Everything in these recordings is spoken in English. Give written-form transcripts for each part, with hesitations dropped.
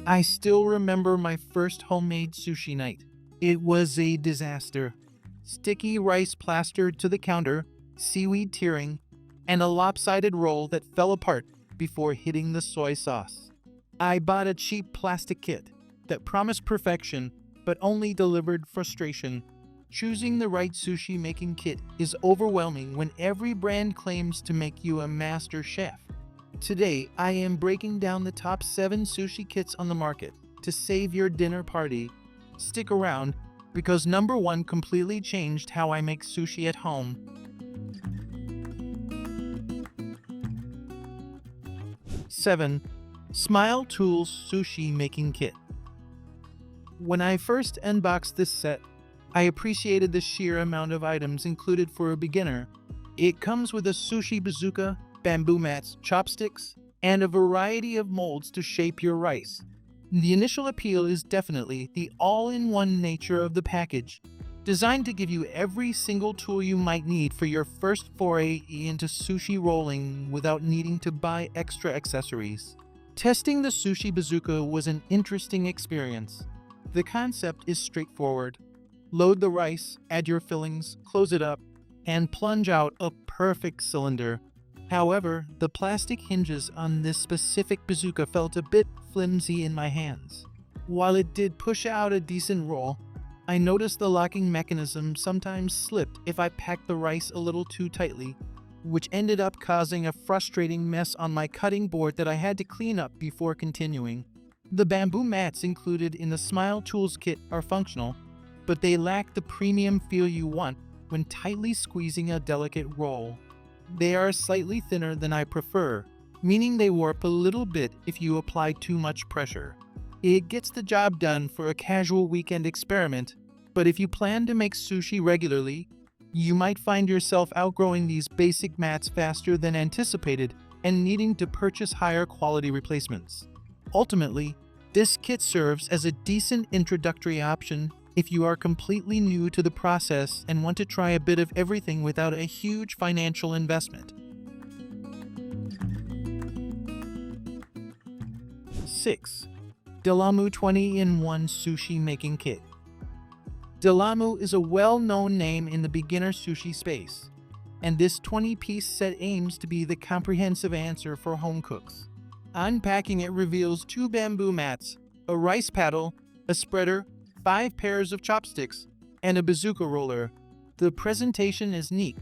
I still remember my first homemade sushi night. It was a disaster. Sticky rice plastered to the counter, seaweed tearing, and a lopsided roll that fell apart before hitting the soy sauce. I bought a cheap plastic kit that promised perfection but only delivered frustration. Choosing the right sushi making kit is overwhelming when every brand claims to make you a master chef. Today, I am breaking down the top 7 sushi kits on the market to save your dinner party. Stick around because number 1 completely changed how I make sushi at home. 7. SmileTools Sushi Making Kit. When I first unboxed this set, I appreciated the sheer amount of items included for a beginner. It comes with a sushi bazooka, bamboo mats, chopsticks, and a variety of molds to shape your rice. The initial appeal is definitely the all-in-one nature of the package, designed to give you every single tool you might need for your first foray into sushi rolling without needing to buy extra accessories. Testing the sushi bazooka was an interesting experience. The concept is straightforward. Load the rice, add your fillings, close it up, and plunge out a perfect cylinder. However, the plastic hinges on this specific bazooka felt a bit flimsy in my hands. While it did push out a decent roll, I noticed the locking mechanism sometimes slipped if I packed the rice a little too tightly, which ended up causing a frustrating mess on my cutting board that I had to clean up before continuing. The bamboo mats included in the SmileTools kit are functional, but they lack the premium feel you want when tightly squeezing a delicate roll. They are slightly thinner than I prefer, meaning they warp a little bit if you apply too much pressure. It gets the job done for a casual weekend experiment, but if you plan to make sushi regularly, you might find yourself outgrowing these basic mats faster than anticipated and needing to purchase higher quality replacements. Ultimately, this kit serves as a decent introductory option if you are completely new to the process and want to try a bit of everything without a huge financial investment. 6. Delamu 20-in-1 Sushi Making Kit. Delamu is a well-known name in the beginner sushi space, and this 20-piece set aims to be the comprehensive answer for home cooks. Unpacking it reveals 2 bamboo mats, a rice paddle, a spreader, 5 pairs of chopsticks, and a bazooka roller. The presentation is neat,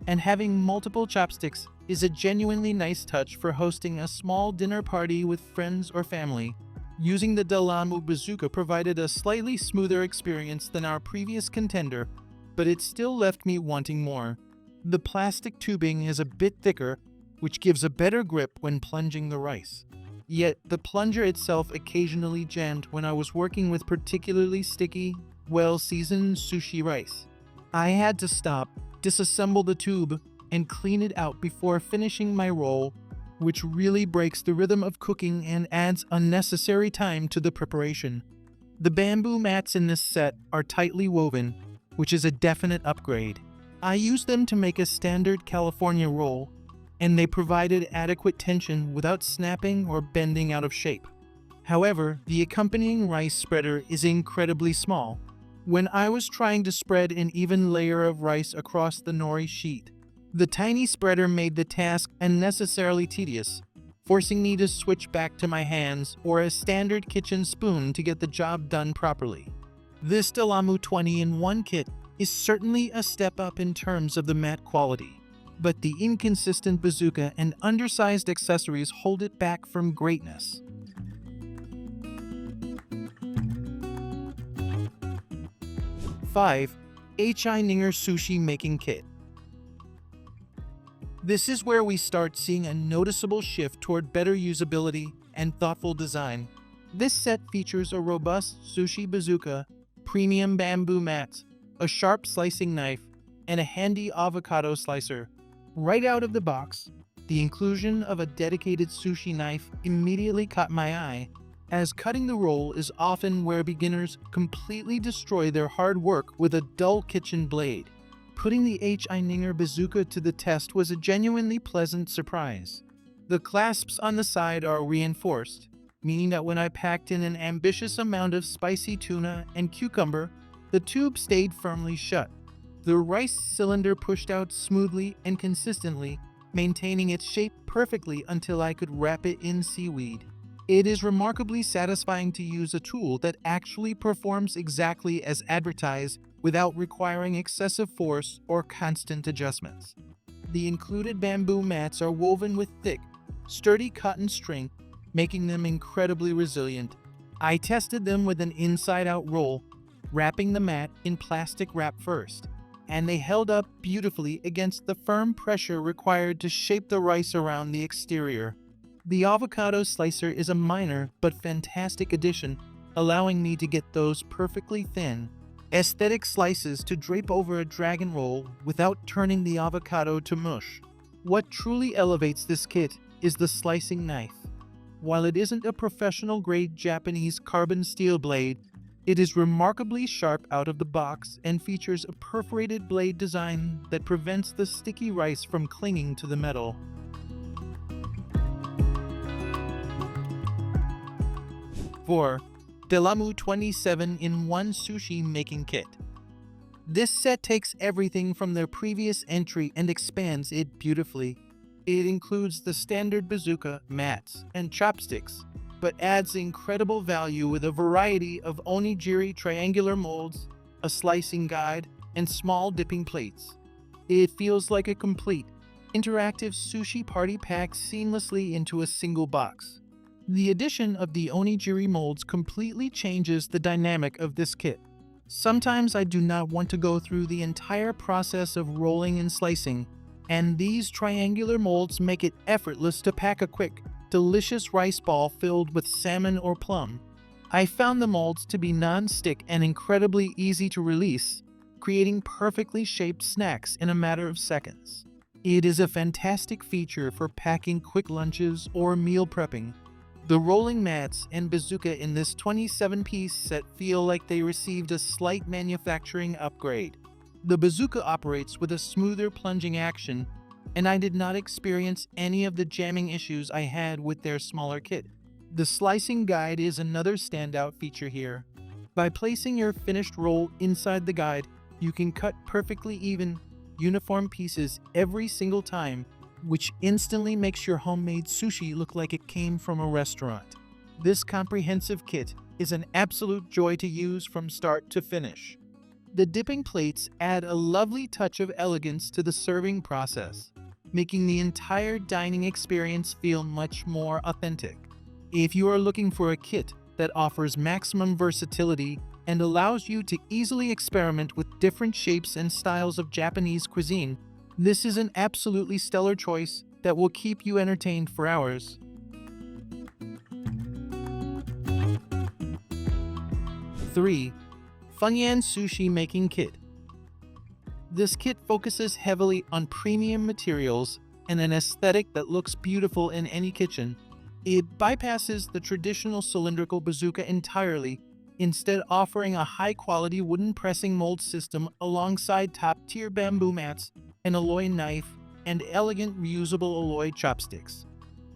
and having multiple chopsticks is a genuinely nice touch for hosting a small dinner party with friends or family. Using the Delamu bazooka provided a slightly smoother experience than our previous contender, but it still left me wanting more. The plastic tubing is a bit thicker, which gives a better grip when plunging the rice. Yet, the plunger itself occasionally jammed when I was working with particularly sticky, well-seasoned sushi rice. I had to stop, disassemble the tube, and clean it out before finishing my roll, which really breaks the rhythm of cooking and adds unnecessary time to the preparation. The bamboo mats in this set are tightly woven, which is a definite upgrade. I used them to make a standard California roll, and they provided adequate tension without snapping or bending out of shape. However, the accompanying rice spreader is incredibly small. When I was trying to spread an even layer of rice across the nori sheet, the tiny spreader made the task unnecessarily tedious, forcing me to switch back to my hands or a standard kitchen spoon to get the job done properly. This Delamu 20-in-1 kit is certainly a step up in terms of the mat quality, but the inconsistent bazooka and undersized accessories hold it back from greatness. 5. NINGER Sushi Making Kit. This is where we start seeing a noticeable shift toward better usability and thoughtful design. This set features a robust sushi bazooka, premium bamboo mats, a sharp slicing knife, and a handy avocado slicer. Right out of the box, the inclusion of a dedicated sushi knife immediately caught my eye, as cutting the roll is often where beginners completely destroy their hard work with a dull kitchen blade. Putting the NINGER bazooka to the test was a genuinely pleasant surprise. The clasps on the side are reinforced, meaning that when I packed in an ambitious amount of spicy tuna and cucumber, the tube stayed firmly shut. The rice cylinder pushed out smoothly and consistently, maintaining its shape perfectly until I could wrap it in seaweed. It is remarkably satisfying to use a tool that actually performs exactly as advertised without requiring excessive force or constant adjustments. The included bamboo mats are woven with thick, sturdy cotton string, making them incredibly resilient. I tested them with an inside-out roll, wrapping the mat in plastic wrap first, and they held up beautifully against the firm pressure required to shape the rice around the exterior. The avocado slicer is a minor but fantastic addition, allowing me to get those perfectly thin, aesthetic slices to drape over a dragon roll without turning the avocado to mush. What truly elevates this kit is the slicing knife. While it isn't a professional-grade Japanese carbon steel blade, it is remarkably sharp out of the box and features a perforated blade design that prevents the sticky rice from clinging to the metal. 4. Delamu 27-in-1 Sushi Making Kit. This set takes everything from their previous entry and expands it beautifully. It includes the standard bazooka, mats, and chopsticks, but adds incredible value with a variety of onigiri triangular molds, a slicing guide, and small dipping plates. It feels like a complete, interactive sushi party packed seamlessly into a single box. The addition of the onigiri molds completely changes the dynamic of this kit. Sometimes I do not want to go through the entire process of rolling and slicing, and these triangular molds make it effortless to pack a quick, delicious rice ball filled with salmon or plum. I found the molds to be non-stick and incredibly easy to release, creating perfectly shaped snacks in a matter of seconds. It is a fantastic feature for packing quick lunches or meal prepping. The rolling mats and bazooka in this 27-piece set feel like they received a slight manufacturing upgrade. The bazooka operates with a smoother plunging action, and I did not experience any of the jamming issues I had with their smaller kit. The slicing guide is another standout feature here. By placing your finished roll inside the guide, you can cut perfectly even, uniform pieces every single time, which instantly makes your homemade sushi look like it came from a restaurant. This comprehensive kit is an absolute joy to use from start to finish. The dipping plates add a lovely touch of elegance to the serving process, making the entire dining experience feel much more authentic. If you are looking for a kit that offers maximum versatility and allows you to easily experiment with different shapes and styles of Japanese cuisine, this is an absolutely stellar choice that will keep you entertained for hours. 3. FUNGYAND Sushi Making Kit. This kit focuses heavily on premium materials and an aesthetic that looks beautiful in any kitchen. It bypasses the traditional cylindrical bazooka entirely, instead offering a high-quality wooden pressing mold system alongside top-tier bamboo mats, an alloy knife, and elegant reusable alloy chopsticks.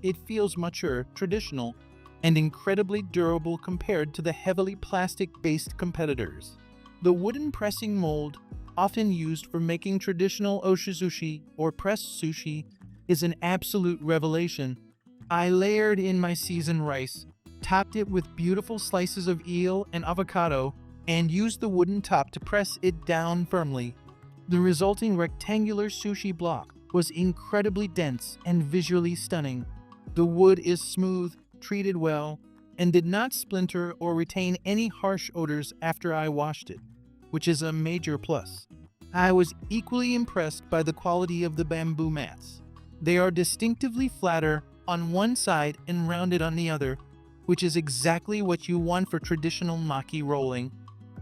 It feels mature, traditional, and incredibly durable compared to the heavily plastic-based competitors. The wooden pressing mold, often used for making traditional oshizushi or pressed sushi, is an absolute revelation. I layered in my seasoned rice, topped it with beautiful slices of eel and avocado, and used the wooden top to press it down firmly. The resulting rectangular sushi block was incredibly dense and visually stunning. The wood is smooth, treated well, and did not splinter or retain any harsh odors after I washed it, which is a major plus. I was equally impressed by the quality of the bamboo mats. They are distinctively flatter on one side and rounded on the other, which is exactly what you want for traditional maki rolling.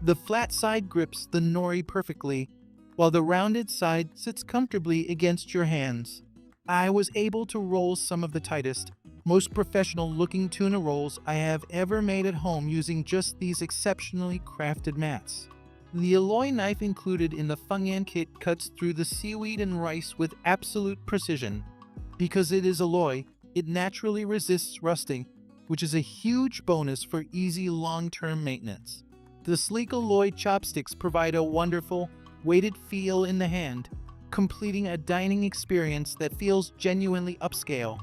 The flat side grips the nori perfectly, while the rounded side sits comfortably against your hands. I was able to roll some of the tightest, most professional-looking tuna rolls I have ever made at home using just these exceptionally crafted mats. The alloy knife included in the FUNGYAND kit cuts through the seaweed and rice with absolute precision. Because it is alloy, it naturally resists rusting, which is a huge bonus for easy long-term maintenance. The sleek alloy chopsticks provide a wonderful, weighted feel in the hand, completing a dining experience that feels genuinely upscale.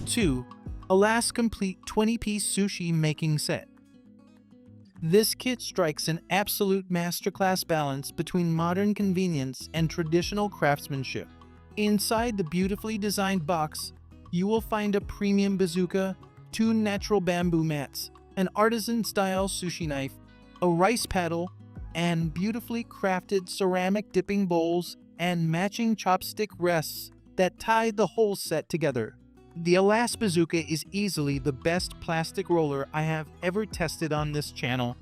2. Alas Complete 20-piece Sushi Making Set. This kit strikes an absolute masterclass balance between modern convenience and traditional craftsmanship. Inside the beautifully designed box, you will find a premium bazooka, 2 natural bamboo mats, an artisan-style sushi knife, a rice paddle, and beautifully crafted ceramic dipping bowls and matching chopstick rests that tie the whole set together. The Alas Bazooka is easily the best plastic roller I have ever tested on this channel.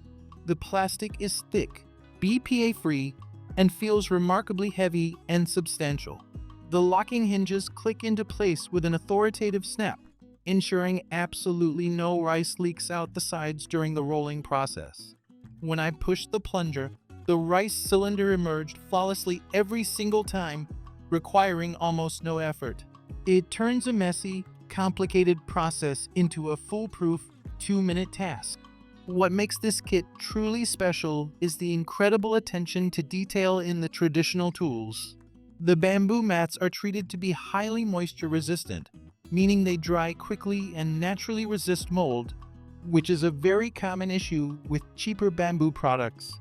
The plastic is thick, BPA-free, and feels remarkably heavy and substantial. The locking hinges click into place with an authoritative snap, ensuring absolutely no rice leaks out the sides during the rolling process. When I pushed the plunger, the rice cylinder emerged flawlessly every single time, requiring almost no effort. It turns a messy, complicated process into a foolproof 2-minute task. What makes this kit truly special is the incredible attention to detail in the traditional tools. The bamboo mats are treated to be highly moisture resistant, meaning they dry quickly and naturally resist mold, which is a very common issue with cheaper bamboo products.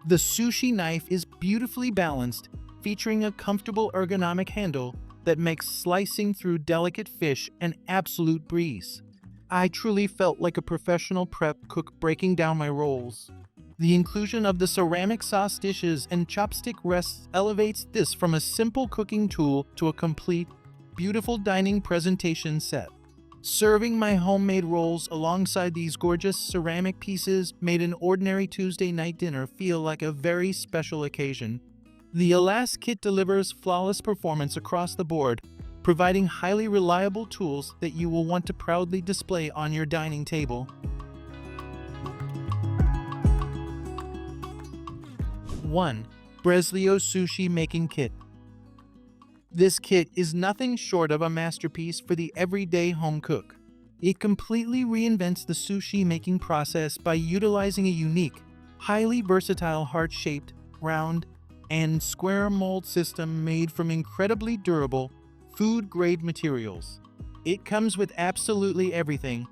The sushi knife is beautifully balanced, featuring a comfortable ergonomic handle that makes slicing through delicate fish an absolute breeze. I truly felt like a professional prep cook breaking down my rolls. The inclusion of the ceramic sauce dishes and chopstick rests elevates this from a simple cooking tool to a complete, beautiful dining presentation set. Serving my homemade rolls alongside these gorgeous ceramic pieces made an ordinary Tuesday night dinner feel like a very special occasion. The Alas kit delivers flawless performance across the board, providing highly reliable tools that you will want to proudly display on your dining table. 1. Brezlio Sushi Making Kit. This kit is nothing short of a masterpiece for the everyday home cook. It completely reinvents the sushi making process by utilizing a unique, highly versatile heart-shaped, round, and square mold system made from incredibly durable, food-grade materials. It comes with absolutely everything: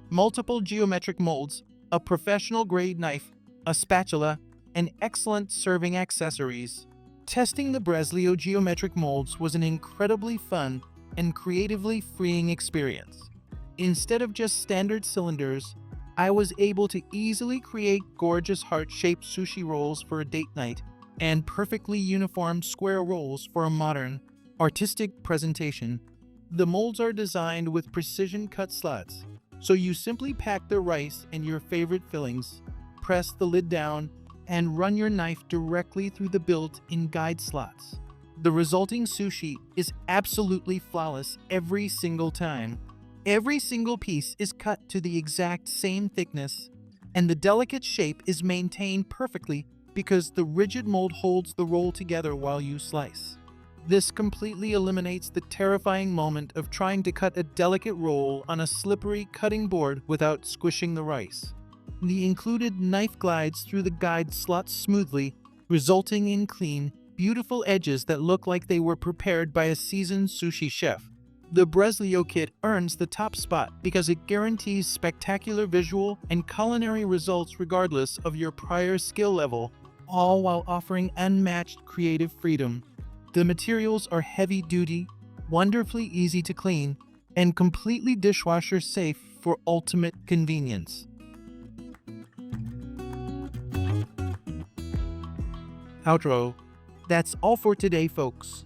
multiple geometric molds, a professional-grade knife, a spatula, and excellent serving accessories. Testing the Brezlio geometric molds was an incredibly fun and creatively freeing experience. Instead of just standard cylinders, I was able to easily create gorgeous heart-shaped sushi rolls for a date night and perfectly uniform square rolls for a modern, artistic presentation. The molds are designed with precision-cut slots, so you simply pack the rice and your favorite fillings, press the lid down, and run your knife directly through the built-in guide slots. The resulting sushi is absolutely flawless every single time. Every single piece is cut to the exact same thickness, and the delicate shape is maintained perfectly because the rigid mold holds the roll together while you slice. This completely eliminates the terrifying moment of trying to cut a delicate roll on a slippery cutting board without squishing the rice. The included knife glides through the guide slots smoothly, resulting in clean, beautiful edges that look like they were prepared by a seasoned sushi chef. The Brezlio kit earns the top spot because it guarantees spectacular visual and culinary results regardless of your prior skill level, all while offering unmatched creative freedom. The materials are heavy-duty, wonderfully easy to clean, and completely dishwasher safe for ultimate convenience. Outro. That's all for today, folks.